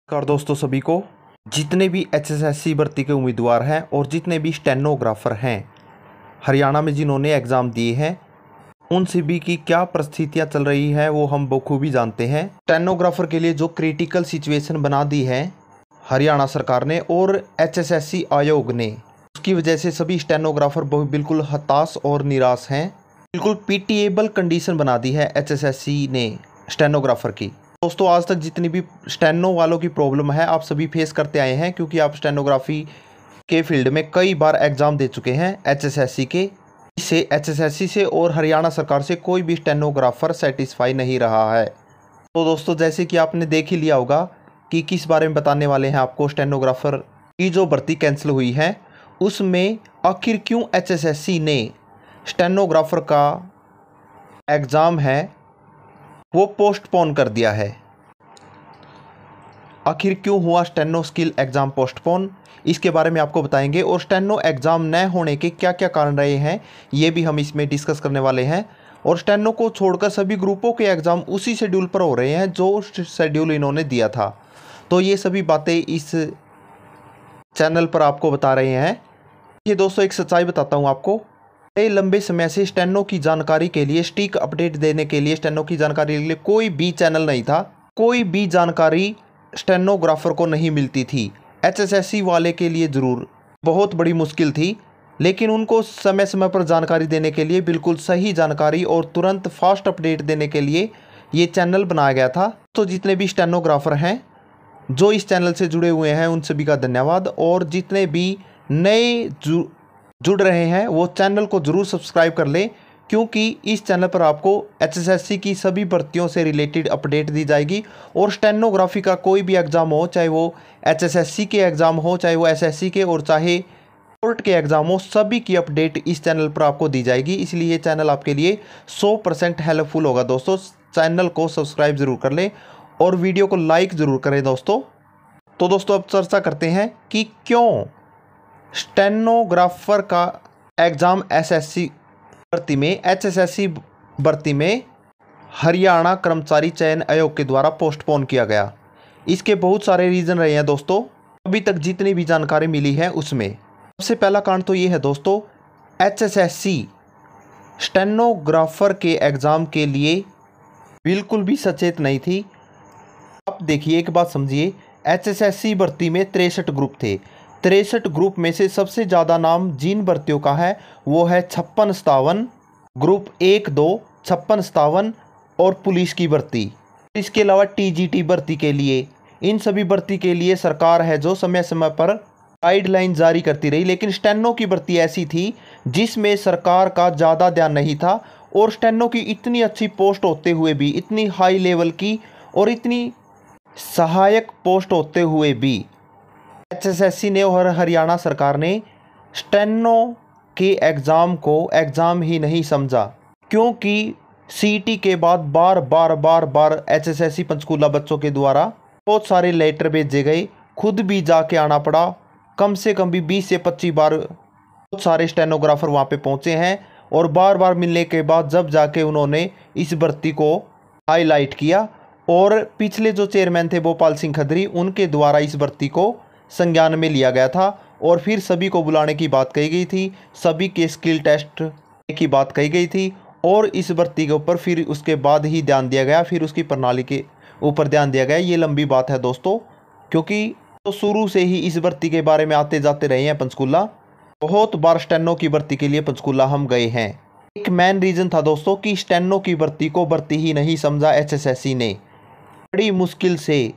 नमस्कार दोस्तों, सभी को जितने भी एचएसएससी भर्ती के उम्मीदवार हैं और जितने भी स्टेनोग्राफर हैं हरियाणा में जिन्होंने एग्ज़ाम दिए हैं, उन सभी की क्या परिस्थितियां चल रही है वो हम बखूबी जानते हैं। स्टेनोग्राफर के लिए जो क्रिटिकल सिचुएशन बना दी है हरियाणा सरकार ने और एचएसएससी आयोग ने, उसकी वजह से सभी स्टेनोग्राफर बिल्कुल हताश और निराश हैं। बिल्कुल पीटीएबल कंडीशन बना दी है एचएसएससी ने स्टेनोग्राफर की। दोस्तों, आज तक जितनी भी स्टेनो वालों की प्रॉब्लम है आप सभी फेस करते आए हैं, क्योंकि आप स्टेनोग्राफी के फील्ड में कई बार एग्ज़ाम दे चुके हैं एचएसएससी के। इससे एचएसएससी से और हरियाणा सरकार से कोई भी स्टेनोग्राफर सेटिस्फाई नहीं रहा है। तो दोस्तों, जैसे कि आपने देख ही लिया होगा कि किस बारे में बताने वाले हैं आपको। स्टेनोग्राफर की जो भर्ती कैंसिल हुई है उसमें आखिर क्यों एचएसएससी ने स्टेनोग्राफर का एग्ज़ाम है वो पोस्टपोन कर दिया है। आखिर क्यों हुआ स्टेनो स्किल एग्ज़ाम पोस्टपोन, इसके बारे में आपको बताएंगे। और स्टेनो एग्ज़ाम न होने के क्या क्या कारण रहे हैं ये भी हम इसमें डिस्कस करने वाले हैं। और स्टेनो को छोड़कर सभी ग्रुपों के एग्ज़ाम उसी शेड्यूल पर हो रहे हैं जो शेड्यूल इन्होंने दिया था। तो ये सभी बातें इस चैनल पर आपको बता रहे हैं। ये दोस्तों, एक सच्चाई बताता हूँ आपको। कई लंबे समय से स्टेनो की जानकारी के लिए, स्टिक अपडेट देने के लिए, स्टेनो की जानकारी के लिए कोई भी चैनल नहीं था। कोई भी जानकारी स्टेनोग्राफर को नहीं मिलती थी। एचएसएससी वाले के लिए ज़रूर बहुत बड़ी मुश्किल थी, लेकिन उनको समय समय पर जानकारी देने के लिए, बिल्कुल सही जानकारी और तुरंत फास्ट अपडेट देने के लिए ये चैनल बनाया गया था। तो जितने भी स्टेनोग्राफर हैं जो इस चैनल से जुड़े हुए हैं उन सभी का धन्यवाद। और जितने भी नए जुड़ रहे हैं वो चैनल को ज़रूर सब्सक्राइब कर लें, क्योंकि इस चैनल पर आपको एचएसएससी की सभी भर्तियों से रिलेटेड अपडेट दी जाएगी। और स्टेनोग्राफी का कोई भी एग्ज़ाम हो, चाहे वो एचएसएससी के एग्ज़ाम हो, चाहे वो एसएससी के, और चाहे कोर्ट के एग्ज़ाम हो, सभी की अपडेट इस चैनल पर आपको दी जाएगी। इसलिए ये चैनल आपके लिए 100% हेल्पफुल होगा। दोस्तों, चैनल को सब्सक्राइब ज़रूर कर लें और वीडियो को लाइक ज़रूर करें दोस्तों। तो दोस्तों, अब चर्चा करते हैं कि क्यों स्टेनोग्राफर का एग्ज़ाम एसएससी भर्ती में, एचएसएससी भर्ती में हरियाणा कर्मचारी चयन आयोग के द्वारा पोस्टपोन किया गया। इसके बहुत सारे रीज़न रहे हैं दोस्तों, अभी तक जितनी भी जानकारी मिली है उसमें। सबसे पहला कारण तो ये है दोस्तों, एचएसएससी स्टेनोग्राफर के एग्ज़ाम के लिए बिल्कुल भी सचेत नहीं थी। आप देखिए, एक बात समझिए, एचएसएससी भर्ती में 63 ग्रुप थे। 63 ग्रुप में से सबसे ज़्यादा नाम जिन भर्तियों का है वो है 56-57, ग्रुप 1-2, 56-57 और पुलिस की भर्ती। इसके अलावा टीजीटी भर्ती के लिए, इन सभी भर्ती के लिए सरकार है जो समय समय पर गाइडलाइन जारी करती रही। लेकिन स्टेनो की भर्ती ऐसी थी जिसमें सरकार का ज़्यादा ध्यान नहीं था। और स्टेनो की इतनी अच्छी पोस्ट होते हुए भी, इतनी हाई लेवल की और इतनी सहायक पोस्ट होते हुए भी एचएसएससी ने और हरियाणा सरकार ने स्टेनो के एग्ज़ाम को एग्ज़ाम ही नहीं समझा। क्योंकि सीटी के बाद बार बार एचएसएससी पंचकूला बच्चों के द्वारा बहुत सारे लेटर भेजे गए, खुद भी जाके आना पड़ा। कम से कम भी 20 से 25 बार बहुत सारे स्टेनोग्राफर वहाँ पे पहुँचे हैं। और बार बार मिलने के बाद जब जाके उन्होंने इस भर्ती को हाईलाइट किया, और पिछले जो चेयरमैन थे भोपाल सिंह खदरी, उनके द्वारा इस भर्ती को संज्ञान में लिया गया था। और फिर सभी को बुलाने की बात कही गई थी, सभी के स्किल टेस्ट की बात कही गई थी। और इस भर्ती के ऊपर फिर उसके बाद ही ध्यान दिया गया, फिर उसकी प्रणाली के ऊपर ध्यान दिया गया। ये लंबी बात है दोस्तों, क्योंकि तो शुरू से ही इस भर्ती के बारे में आते जाते रहे हैं पंचकूला। बहुत बार स्टेनो की भर्ती के लिए पंचकूला हम गए हैं। एक मेन रीज़न था दोस्तों कि स्टेनो की भर्ती को भर्ती ही नहीं समझा एचएसएससी ने। बड़ी मुश्किल से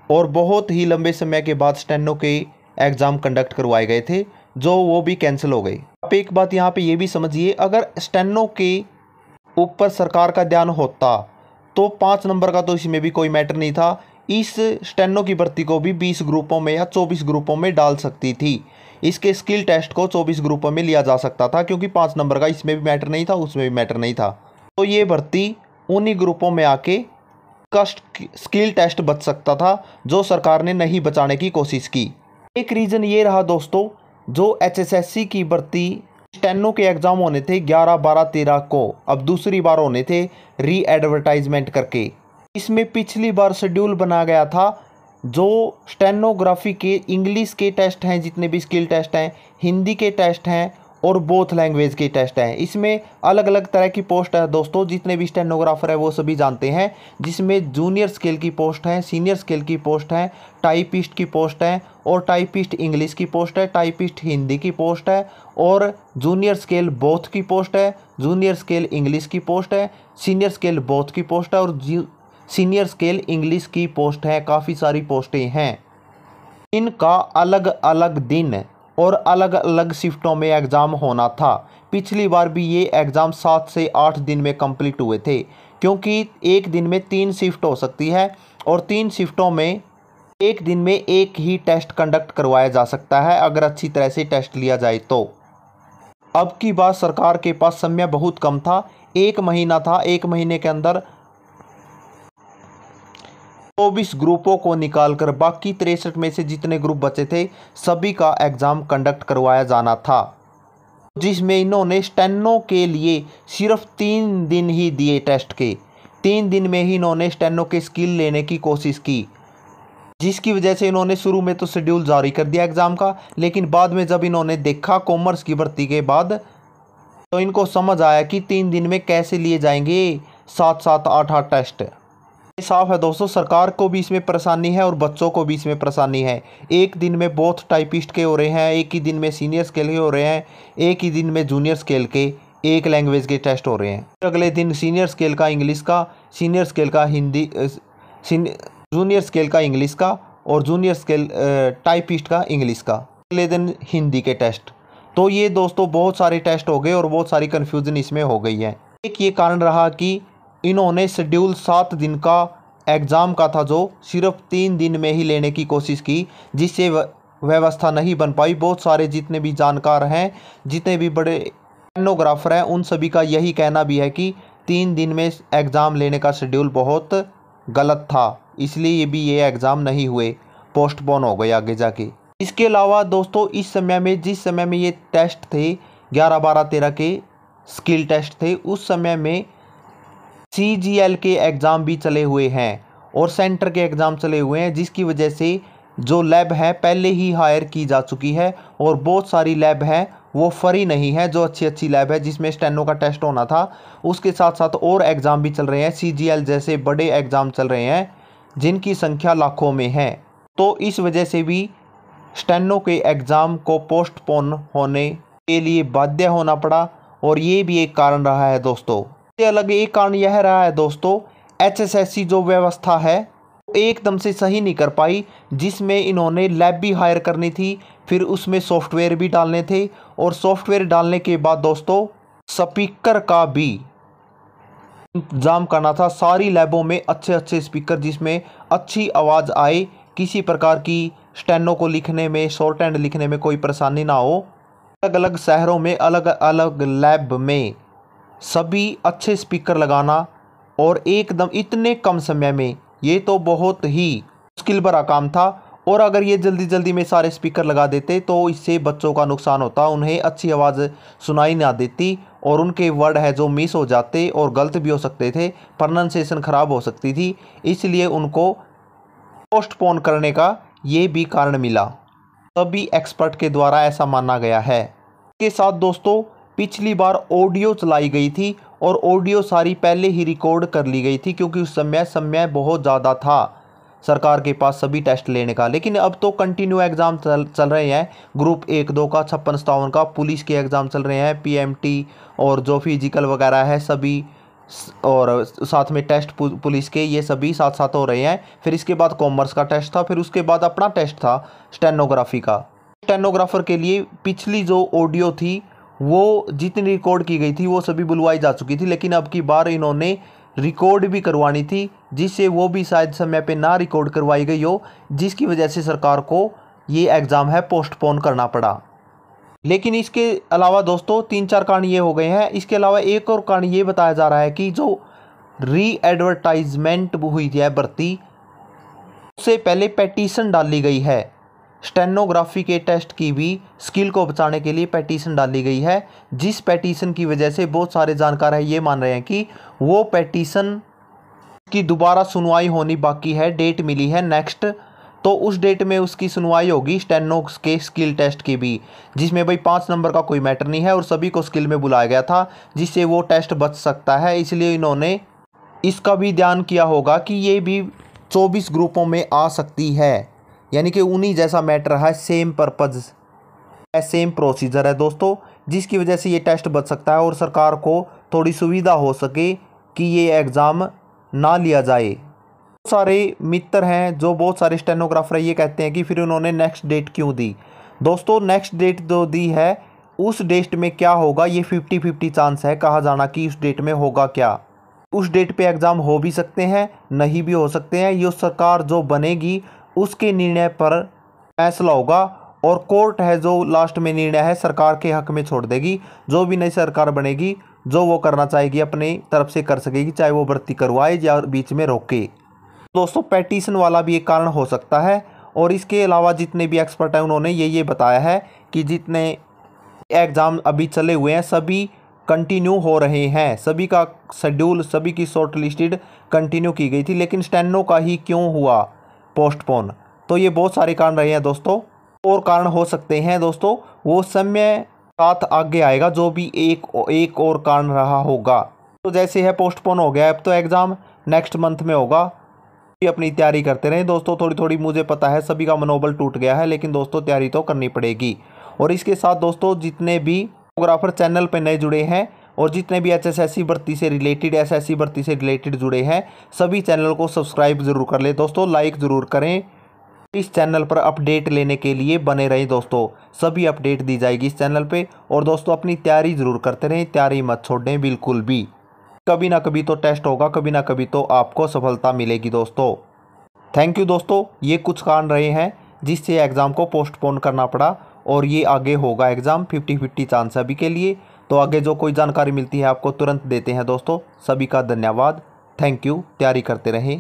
और बहुत ही लंबे समय के बाद स्टेनो के एग्ज़ाम कंडक्ट करवाए गए थे, जो वो भी कैंसिल हो गए। आप एक बात यहाँ पे ये भी समझिए, अगर स्टेनो के ऊपर सरकार का ध्यान होता तो 5 नंबर का तो इसमें भी कोई मैटर नहीं था। इस स्टेनो की भर्ती को भी 20 ग्रुपों में या 24 ग्रुपों में डाल सकती थी। इसके स्किल टेस्ट को 24 ग्रुपों में लिया जा सकता था, क्योंकि 5 नंबर का इसमें भी मैटर नहीं था, उसमें भी मैटर नहीं था। तो ये भर्ती उन्हीं ग्रुपों में आके का स्किल टेस्ट बच सकता था, जो सरकार ने नहीं बचाने की कोशिश की। एक रीज़न ये रहा दोस्तों, जो एचएसएससी की भर्ती स्टेनो के एग्ज़ाम होने थे 11, 12, 13 को, अब दूसरी बार होने थे री एडवर्टाइजमेंट करके। इसमें पिछली बार शेड्यूल बना गया था जो स्टेनोग्राफी के इंग्लिश के टेस्ट हैं, जितने भी स्किल टेस्ट हैं, हिंदी के टेस्ट हैं और बोथ लैंग्वेज के टेस्ट हैं। इसमें अलग अलग तरह की पोस्ट है दोस्तों, जितने भी स्टेनोग्राफर है वो सभी जानते हैं, जिसमें जूनियर स्केल की पोस्ट है, सीनियर स्केल की पोस्ट है, टाइपिस्ट की पोस्ट है और टाइपिस्ट इंग्लिश की पोस्ट है, टाइपिस्ट हिंदी की पोस्ट है और जूनियर स्केल बोथ की पोस्ट है, जूनियर स्केल इंग्लिश की पोस्ट है, सीनियर स्केल बोथ की पोस्ट है और सीनियर स्केल इंग्लिश की पोस्ट है। काफ़ी सारी पोस्टें हैं। इनका अलग अलग दिन और अलग अलग शिफ्टों में एग्ज़ाम होना था। पिछली बार भी ये एग्ज़ाम 7 से 8 दिन में कंप्लीट हुए थे, क्योंकि एक दिन में 3 शिफ्ट हो सकती है और 3 शिफ्टों में एक दिन में एक ही टेस्ट कंडक्ट करवाया जा सकता है, अगर अच्छी तरह से टेस्ट लिया जाए तो। अब की बात सरकार के पास समय बहुत कम था, 1 महीना था। 1 महीने के अंदर 24 ग्रुपों को निकालकर बाकी 63 में से जितने ग्रुप बचे थे सभी का एग्ज़ाम कंडक्ट करवाया जाना था, जिसमें इन्होंने स्टेनो के लिए सिर्फ 3 दिन ही दिए टेस्ट के। 3 दिन में ही इन्होंने स्टेनो के स्किल लेने की कोशिश की, जिसकी वजह से इन्होंने शुरू में तो शेड्यूल जारी कर दिया एग्ज़ाम का, लेकिन बाद में जब इन्होंने देखा कॉमर्स की भर्ती के बाद तो इनको समझ आया कि 3 दिन में कैसे लिए जाएंगे 7-7, 8-8 टेस्ट। साफ है दोस्तों, सरकार को भी इसमें परेशानी है और बच्चों को भी इसमें परेशानी है। एक दिन में बोथ टाइपिस्ट के हो रहे हैं, एक ही दिन में सीनियर स्केल के हो रहे हैं, एक ही दिन में जूनियर स्केल के एक लैंग्वेज के टेस्ट हो रहे हैं। अगले दिन सीनियर स्केल का इंग्लिश का, सीनियर स्केल का हिंदी, जूनियर स्केल का इंग्लिश का और जूनियर स्केल टाइपिस्ट का इंग्लिश का। अगले दिन हिंदी के टेस्ट। तो ये दोस्तों बहुत सारे टेस्ट हो गए और बहुत सारी कन्फ्यूज़न इसमें हो गई है। एक ये कारण रहा कि इन्होंने शेड्यूल 7 दिन का एग्ज़ाम का था जो सिर्फ 3 दिन में ही लेने की कोशिश की, जिससे व्यवस्था नहीं बन पाई। बहुत सारे जितने भी जानकार हैं, जितने भी बड़े स्टेनोग्राफर हैं, उन सभी का यही कहना भी है कि 3 दिन में एग्ज़ाम लेने का शेड्यूल बहुत गलत था, इसलिए ये एग्ज़ाम नहीं हुए, पोस्टपोन हो गए आगे जाके। इसके अलावा दोस्तों इस समय में, जिस समय में ये टेस्ट थे 11, 12, 13 के स्किल टेस्ट थे, उस समय में CGL के एग्ज़ाम भी चले हुए हैं और सेंटर के एग्ज़ाम चले हुए हैं, जिसकी वजह से जो लैब है पहले ही हायर की जा चुकी है और बहुत सारी लैब है वो फ्री नहीं है। जो अच्छी अच्छी लैब है जिसमें स्टेनो का टेस्ट होना था, उसके साथ साथ और एग्ज़ाम भी चल रहे हैं। CGL जैसे बड़े एग्ज़ाम चल रहे हैं जिनकी संख्या लाखों में है। तो इस वजह से भी स्टेनो के एग्ज़ाम को पोस्टपोन होने के लिए बाध्य होना पड़ा और ये भी एक कारण रहा है दोस्तों। इससे अलग एक कारण यह रहा है दोस्तों, HSSC जो व्यवस्था है एकदम से सही नहीं कर पाई, जिसमें इन्होंने लैब भी हायर करनी थी, फिर उसमें सॉफ्टवेयर भी डालने थे और सॉफ्टवेयर डालने के बाद दोस्तों स्पीकर का भी इंतज़ाम करना था। सारी लैबों में अच्छे अच्छे स्पीकर जिसमें अच्छी आवाज़ आए, किसी प्रकार की स्टेनो को लिखने में, शॉर्ट हैंड लिखने में कोई परेशानी ना हो। अलग अलग शहरों में अलग अलग लैब में सभी अच्छे स्पीकर लगाना और एकदम इतने कम समय में, ये तो बहुत ही मुश्किल भरा काम था। और अगर ये जल्दी जल्दी में सारे स्पीकर लगा देते तो इससे बच्चों का नुकसान होता, उन्हें अच्छी आवाज़ सुनाई ना देती और उनके वर्ड है जो मिस हो जाते और गलत भी हो सकते थे, प्रोनाउंसिएशन ख़राब हो सकती थी। इसलिए उनको पोस्टपोन करने का ये भी कारण मिला, सभी एक्सपर्ट के द्वारा ऐसा माना गया है। इसके साथ दोस्तों पिछली बार ऑडियो चलाई गई थी और ऑडियो सारी पहले ही रिकॉर्ड कर ली गई थी, क्योंकि उस समय बहुत ज़्यादा था सरकार के पास सभी टेस्ट लेने का। लेकिन अब तो कंटिन्यू एग्ज़ाम चल रहे हैं, ग्रुप 1, 2 का, 56, 57 का, पुलिस के एग्ज़ाम चल रहे हैं, PMT और जो फिजिकल वगैरह है सभी, और साथ में टेस्ट पुलिस के, ये सभी साथ साथ हो रहे हैं। फिर इसके बाद कॉमर्स का टेस्ट था, फिर उसके बाद अपना टेस्ट था स्टेनोग्राफी का। स्टेनोग्राफर के लिए पिछली जो ऑडियो थी वो जितनी रिकॉर्ड की गई थी वो सभी बुलवाई जा चुकी थी, लेकिन अब की बार इन्होंने रिकॉर्ड भी करवानी थी, जिससे वो भी शायद समय पे ना रिकॉर्ड करवाई गई हो, जिसकी वजह से सरकार को ये एग्ज़ाम है पोस्टपोन करना पड़ा। लेकिन इसके अलावा दोस्तों 3-4 कारण ये हो गए हैं। इसके अलावा एक और कारण ये बताया जा रहा है कि जो एडवर्टाइजमेंट हुई है भर्ती, उससे पहले पेटिशन डाली गई है। स्टेनोग्राफी के टेस्ट की भी स्किल को बचाने के लिए पेटिशन डाली गई है, जिस पेटिशन की वजह से बहुत सारे जानकार हैं ये मान रहे हैं कि वो पेटिशन की दोबारा सुनवाई होनी बाकी है। डेट मिली है नेक्स्ट तो उस डेट में उसकी सुनवाई होगी स्टेनो के स्किल टेस्ट की भी, जिसमें भाई 5 नंबर का कोई मैटर नहीं है और सभी को स्किल में बुलाया गया था, जिससे वो टेस्ट बच सकता है। इसलिए इन्होंने इसका भी ध्यान किया होगा कि ये भी 24 ग्रुपों में आ सकती है, यानी कि उन्हीं जैसा मैटर है, सेम पर्पज़ है, सेम प्रोसीजर है दोस्तों, जिसकी वजह से ये टेस्ट बच सकता है और सरकार को थोड़ी सुविधा हो सके कि ये एग्ज़ाम ना लिया जाए। बहुत सारे मित्र हैं जो बहुत सारे स्टेनोग्राफर ये कहते हैं कि फिर उन्होंने नेक्स्ट डेट क्यों दी। दोस्तों नेक्स्ट डेट जो दी है उस डेट में क्या होगा ये 50-50 चांस है कहा जाना कि उस डेट में होगा क्या। उस डेट पे एग्ज़ाम हो भी सकते हैं, नहीं भी हो सकते हैं। ये सरकार जो बनेगी उसके निर्णय पर फैसला होगा और कोर्ट है जो लास्ट में निर्णय है सरकार के हक में छोड़ देगी। जो भी नई सरकार बनेगी जो वो करना चाहेगी अपनी तरफ से कर सकेगी, चाहे वो भर्ती करवाए या बीच में रोके। दोस्तों पेटिशन वाला भी एक कारण हो सकता है। और इसके अलावा जितने भी एक्सपर्ट हैं उन्होंने ये बताया है कि जितने एग्ज़ाम अभी चले हुए हैं सभी कंटिन्यू हो रहे हैं, सभी का शेड्यूल, सभी की शॉर्ट लिस्टेड कंटिन्यू की गई थी, लेकिन स्टेनो का ही क्यों हुआ पोस्टपोन। तो ये बहुत सारे कारण रहे हैं दोस्तों, और कारण हो सकते हैं दोस्तों, वो समय साथ आगे आएगा जो भी एक और कारण रहा होगा। तो जैसे है पोस्टपोन हो गया, अब तो एग्ज़ाम नेक्स्ट मंथ में होगा। अपनी तैयारी करते रहें दोस्तों, थोड़ी थोड़ी मुझे पता है सभी का मनोबल टूट गया है, लेकिन दोस्तों तैयारी तो करनी पड़ेगी। और इसके साथ दोस्तों जितने भी फोटोग्राफर चैनल पर नए जुड़े हैं और जितने भी HSSC भर्ती से रिलेटेड, SSC भर्ती से रिलेटेड जुड़े हैं, सभी चैनल को सब्सक्राइब ज़रूर कर ले दोस्तों, लाइक ज़रूर करें। इस चैनल पर अपडेट लेने के लिए बने रहें दोस्तों, सभी अपडेट दी जाएगी इस चैनल पे। और दोस्तों अपनी तैयारी ज़रूर करते रहें, तैयारी मत छोड़ें बिल्कुल भी। कभी ना कभी तो टेस्ट होगा, कभी ना कभी तो आपको सफलता मिलेगी दोस्तों। थैंक यू दोस्तों, ये कुछ कारण रहे हैं जिससे एग्ज़ाम को पोस्टपोन करना पड़ा और ये आगे होगा एग्ज़ाम, 50-50 चांस अभी के लिए। तो आगे जो कोई जानकारी मिलती है आपको तुरंत देते हैं दोस्तों। सभी का धन्यवाद, थैंक यू, तैयारी करते रहें।